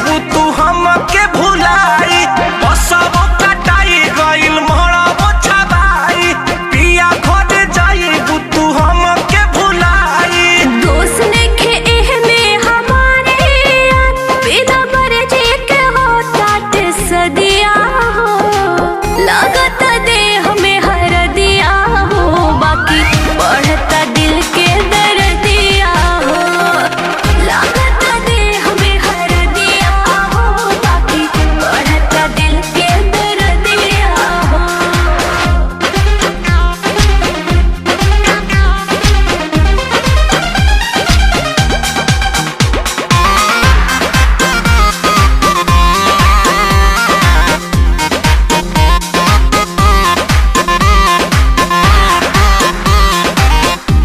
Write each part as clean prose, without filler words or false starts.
जइबू तू हमके भुलाई, बसबो कटाई गइल मरबो छबाई, पिया घर जइबू तू हमके भुलाई। दोस्त नइखे एहमे हमारे यार, बिना मर्जी के होतात सदिया हो। लागत देह में हरदिया हो, बाकी बढ़ता दिल के दर्दिया हो। लागत देह में हरदिया हो, बाकी बढ़ता दिल के दर्दिया हो।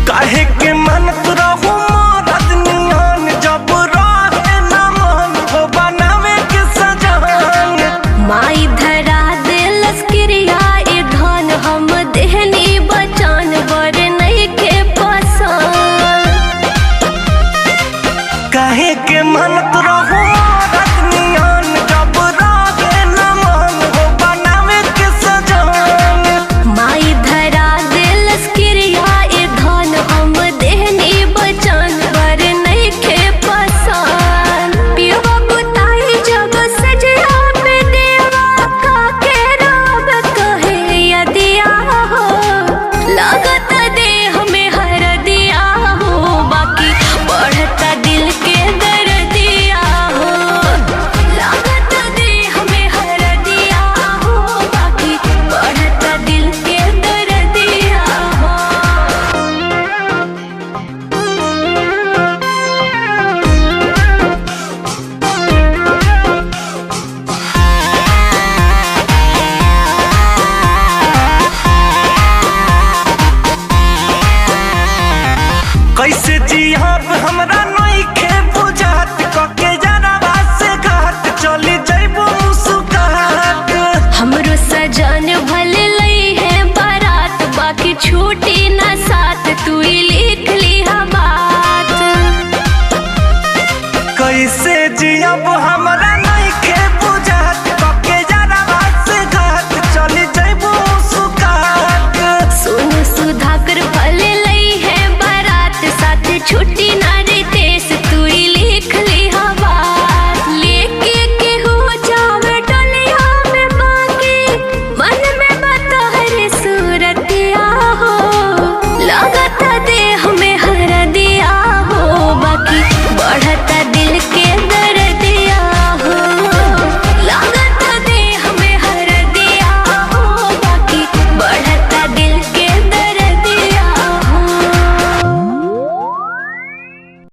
काहे के मनत रहू मरद नियन, जब रहे न मन हो बनावे के सजान। माई धरा दिलस क्रिया ए धन, हम देहनी बचन बर नइखे पसंद। काहे के मनत रहू मरद नियन, जब रहे न मन हो बनावे के सजान। माई धरा दिलस क्रिया ए धन, हम देहनी बचन बर नइखे पसंद। पियवा बुताई जब सजिया पे देवा, काके रब कहे यदिया हो। लागत देह में हरदिया हो, बाकी बढ़ता दिल के दर्दिया हो। लागत देह में हरदिया हो, बाकी बढ़ता दिल के दर्दिया हो। कैसे जियब हमरा नइखे बुझात, कके जनवा से घाट चली जइबू मुस्कुरात। हमरो सजन भले लई है बारात, बाकी छूटी ना साथ, तू ही लिख ली बात। कैसे जियब हमरा